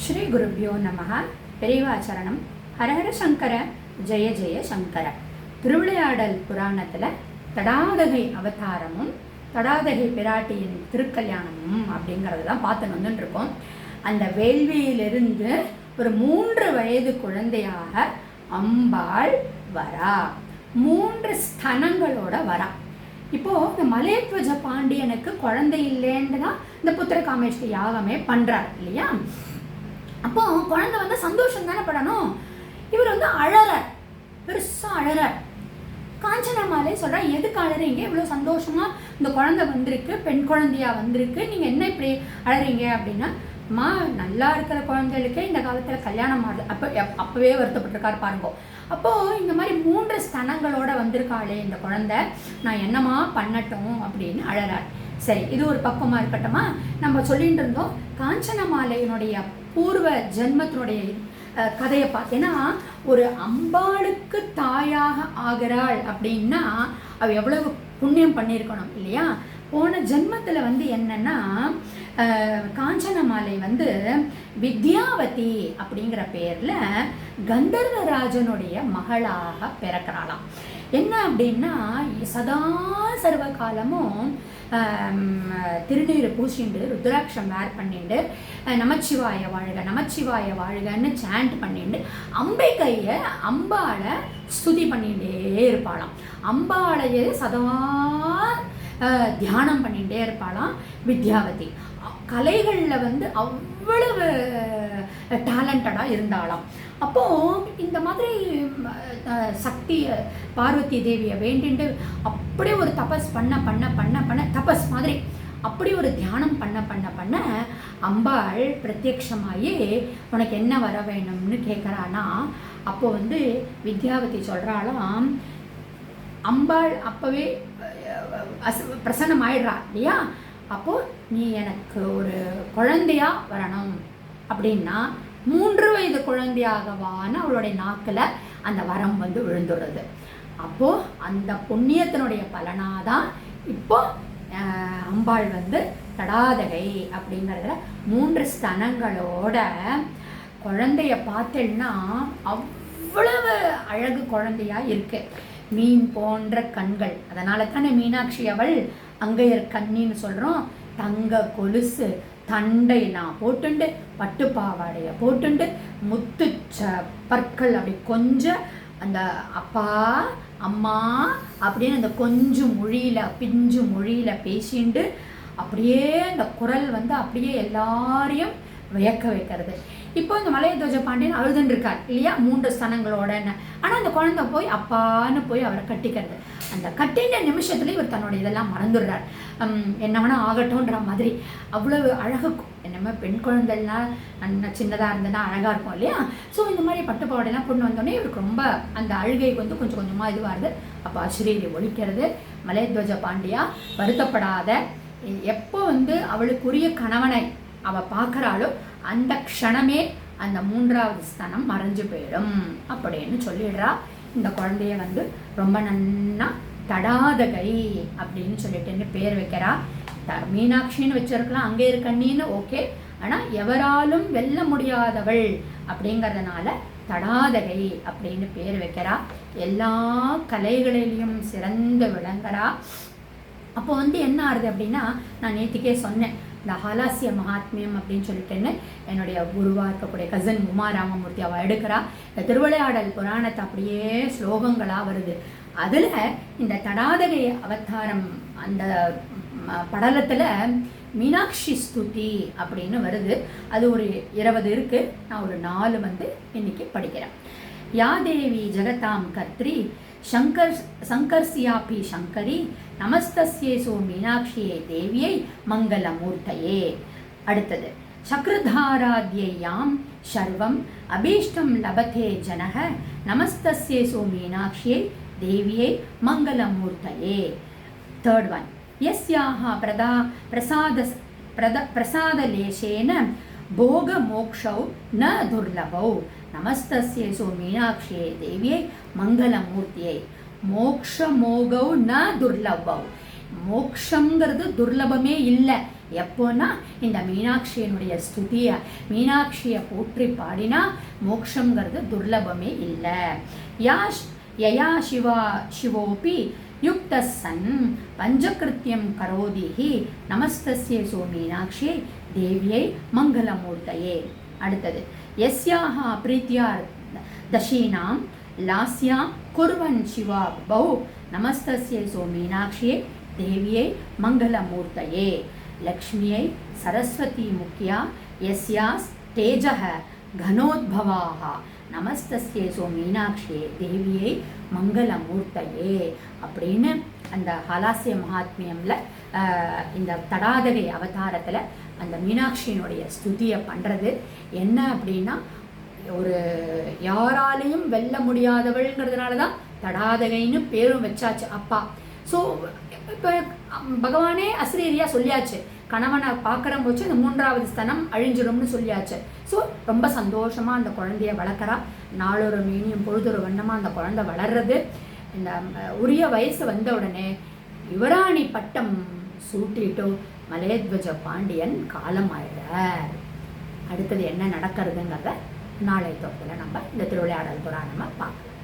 ஸ்ரீ குருப்யோ நமஹ. பெரியவாச்சரணம். ஹரஹர சங்கர ஜெய ஜெய சங்கர. திருவிளையாடல் புராணத்தில் தடாதகை அவதாரமும் தடாதகை பிராட்டியின் திருக்கல்யாணமும் அப்படிங்கிறது தான் பார்த்து வந்துட்டுருக்கோம். அந்த வேள்வியிலிருந்து ஒரு 3 வயது குழந்தையாக அம்பாள் வரா. 3 ஸ்தனங்களோட வரா. இப்போது இந்த மலையத்வஜ பாண்டியனுக்கு குழந்தை இல்லைன்னு தான் இந்த புத்திர காமேஷ்டி யாகமே பண்ணுறார் இல்லையா? அப்போ குழந்தை வந்து சந்தோஷம் தானே படணும். இவர் வந்து அழறார், பெருசாக அழறார். காஞ்சனமாலே சொல்கிறா, எதுக்கு அழறீங்க? இவ்வளோ சந்தோஷமாக இந்த குழந்தை வந்திருக்கு, பெண் குழந்தையா வந்திருக்கு, நீங்கள் என்ன இப்படி அழறீங்க அப்படின்னா, அம்மா நல்லா இருக்கிற குழந்தைகளுக்கே இந்த காலத்தில் கல்யாணம் ஆகுது. அப்போவே வருத்தப்பட்டிருக்காரு பாருங்க. அப்போது இந்த மாதிரி 3 ஸ்தனங்களோட வந்திருக்காளே இந்த குழந்தை, நான் என்னமா பண்ணட்டும் அப்படின்னு அழறார். சரி, இது ஒரு பக்கமாக இருக்கட்டுமா. நம்ம சொல்லிட்டு இருந்தோம் காஞ்சனமாலையினுடைய பூர்வ ஜென்மத்தினுடைய கதையை பார்த்தீங்கன்னா, ஒரு அம்பாளுக்கு தாயாக ஆகிறாள் அப்படின்னா அவ எவ்வளவு புண்ணியம் பண்ணியிருக்கணும் இல்லையா? போன ஜென்மத்தில் வந்து என்னன்னா, காஞ்சனமாலை வந்து வித்யாவதி அப்படிங்கிற பேரில் கந்தர்வராஜனுடைய மகளாக பிறக்கிறாளாம். என்ன அப்படின்னா, சதா சர்வ காலமும் திருநீரை பூசிண்டு ருத்ராட்சம் வேர் பண்ணிட்டு நமச்சிவாய வாழ்க நமச்சிவாய வாழ்கன்னு சாண்ட் பண்ணிட்டு அம்பிகையை அம்பாளை ஸ்துதி பண்ணிகிட்டே இருப்பாளாம். அம்பாளையே சதா தியானம் பண்ணிகிட்டே இருப்பாளாம் வித்யாவதி. கலைகளில் வந்து அவ்வளவு டேலண்டடாக இருந்தாளாம். அப்போது இந்த மாதிரி சக்தி பார்வதி தேவியை வேண்டிட்டு அப்படியே ஒரு தபஸ் பண்ண தபஸ் மாதிரி அப்படி ஒரு தியானம் பண்ண அம்பாள் பிரத்யக்ஷமாகி உனக்கு என்ன வர வேணும்னு கேட்குறானா. அப்போ வந்து வித்யாவதி சொல்கிறாளாம், அம்பாள் அப்போவே பிரசன்னமாயிடுறா இல்லையா? அப்போது நீ எனக்கு ஒரு குழந்தையா வரணும் அப்படின்னா 3 வயது குழந்தையாகவான அவளுடைய நாக்கில் அந்த வரம் வந்து விழுந்துடுறது. அப்போது அந்த புண்ணியத்தினுடைய பலனாதான் இப்போ அம்பாள் வந்து தடாதகை அப்படிங்கிறதுல 3 ஸ்தனங்களோட குழந்தைய பார்த்தேன்னா அவ்வளவு அழகு குழந்தையா இருக்கு. மீன் போன்ற கண்கள், அதனால தானே மீனாட்சி அவள் அங்கையர் கண்ணின்னு சொல்கிறோம். தங்க கொலுசு தண்டையெல்லாம் போட்டுண்டு பட்டு பாவாடைய போட்டுண்டு முத்து பற்கள் அப்படி கொஞ்சம் அந்த அப்பா அம்மா அப்படின்னு அந்த கொஞ்சம் மொழியில் பிஞ்சு மொழியில் பேசிண்டு அப்படியே அந்த குரல் வந்து அப்படியே எல்லாரையும் வியக்க வைக்கிறது. இப்போ இந்த மலையத்வஜ பாண்டியன் அழுதுன்னு இருக்கார் இல்லையா 3 ஸ்தனங்களோடன்னு. ஆனால் அந்த குழந்தை போய் அப்பான்னு போய் அவரை கட்டிக்கிறது. அந்த கட்டின நிமிஷத்துல இவர் தன்னோட இதெல்லாம் மறந்துடுறார். என்ன வேணா ஆகட்டும்ன்ற மாதிரி அவ்வளவு அழகு. என்னமே பெண் குழந்தைலாம் சின்னதாக இருந்ததுன்னா அழகாக இருக்கும் இல்லையா? ஸோ இந்த மாதிரி பட்டுப்பாவடையெல்லாம் கொண்டு வந்தோடனே இவருக்கு ரொம்ப அந்த அழுகை வந்து கொஞ்சம் கொஞ்சமாக இதுவாகுது. அப்போ அஸ்ரீரி ஒழிக்கிறது. மலையத்வஜ பாண்டியா வருத்தப்படாத, எப்போ வந்து அவளுக்குரிய கணவனை அவள் பார்க்குறாளோ அந்த க்ஷணமே அந்த 3வது ஸ்தனம் மறைஞ்சு போயிடும் அப்படின்னு சொல்லிடுறா. இந்த குழந்தைய வந்து ரொம்ப நன்னா தடாதகை அப்படின்னு சொல்லிட்டு பேர் வைக்கிறா. மீனாட்சின்னு வச்சிருக்கலாம், அங்கே இருக்கண்ணின்னு ஓகே. ஆனால் எவராலும் வெல்ல முடியாதவள் அப்படிங்கிறதுனால தடாதகை அப்படின்னு பேர் வைக்கிறா. எல்லா கலைகளிலையும் சிறந்து விளங்குறா. அப்போ வந்து என்ன ஆகுது அப்படின்னா, நான் நேற்றுக்கே சொன்னேன், இந்த ஹாலாசிய மகாத்மியம் அப்படின்னு சொல்லிட்டுன்னு என்னுடைய குருவாக இருக்கக்கூடிய கசன் உமா ராமமூர்த்தி அவள் எடுக்கிறா. இந்த திருவிளையாடல் புராணத்தை அப்படியே ஸ்லோகங்களாக வருது. அதில் இந்த தடாதகை அவதாரம் அந்த படலத்தில் மீனாட்சி ஸ்துதி அப்படின்னு வருது. அது ஒரு 20 இருக்குது. நான் ஒரு 4 வந்து இன்னைக்கு படிக்கிறேன். யா தேவி ஜெகதாம் கர்த்ரி சங்கர்சியாபி சங்கரி நமஸ்தஸ்யேசோ மீனாட்சியே தேவியை மங்களமூர்த்தையே. அடுத்தது சக்ரதாராத்யாம் சர்வம் அபீஷ்டம் லபதே ஜனக நமஸ்தஸ்யேசோ மீனாட்சியை தேவியை மங்களமூர்த்தையே. தேர்ட் ஒன், யஸ்யாஹ பிரசாதலேசேன போக மோக்ஷௌ ந துர்லபௌ நமஸ்தஸ்யேசோ மீனாட்சியை தேவியை மங்களமூர்த்தியை. மோக்ஷ மோகௌ ந துர்லபௌ. மோக்ஷங்கிறது துர்லபமே இல்லை. எப்போன்னா இந்த மீனாட்சியினுடைய ஸ்துதியை, மீனாட்சியை போற்றி பாடினா மோட்சங்கிறது துர்லபமே இல்லை. யயா சிவோபி யுக்த சன் பஞ்சகிருத்தியம் கரோதிஹி நமஸ்தஸ்யே சோ மீனாட்சியை தேவியை மங்களமூர்த்தையே. அடுத்தது யஸ்யாஹ பிரீத்யா தசீனாம் லாஸ்யாம் குர்வன் சிவா பௌ நமஸ்தஸ்யே சோ மீனாட்சியை தேவியை மங்களமூர்த்தையே. லக்ஷ்மியை சரஸ்வதி முக்கியா யஸ்யாஸ் தேஜஹ கனோத்பவாஹ நமஸ்தஸ்யே சோ மீனாட்சியை தேவியை மங்களமூர்த்தையே அப்படின்னு அந்த ஹலாசிய மகாத்மியமில் இந்த தடாதகை அவதாரத்தில் அந்த மீனாட்சியினுடைய ஸ்துதியை பண்ணுறது என்ன அப்படின்னா, ஒரு யாராலையும் வெல்ல முடியாதவள்ங்கிறதுனால தான் தடாதகைன்னு பேரும் வச்சாச்சு அப்பா. ஸோ இப்போ பகவானே அஸ்ரீரியா சொல்லியாச்சு, கணவனை பார்க்குற போச்சு இந்த 3வது ஸ்தனம் அழிஞ்சிடும்னு சொல்லியாச்சு. ஸோ ரொம்ப சந்தோஷமாக அந்த குழந்தைய வளர்க்குறா. நாளொரு மேனியும் பொழுதொரு வண்ணமாக அந்த குழந்தை வளர்றது. இந்த உரிய வயசு வந்த உடனே யுவராணி பட்டம் சூட்டிட்டு மலையத்வஜ பாண்டியன் காலம் ஆயிடுறார். அடுத்தது என்ன நடக்கிறதுங்கிறத நாளை தொகுதியில் நம்ம இந்த திருவிளையாடல் புராணமாக பார்க்கலாம்.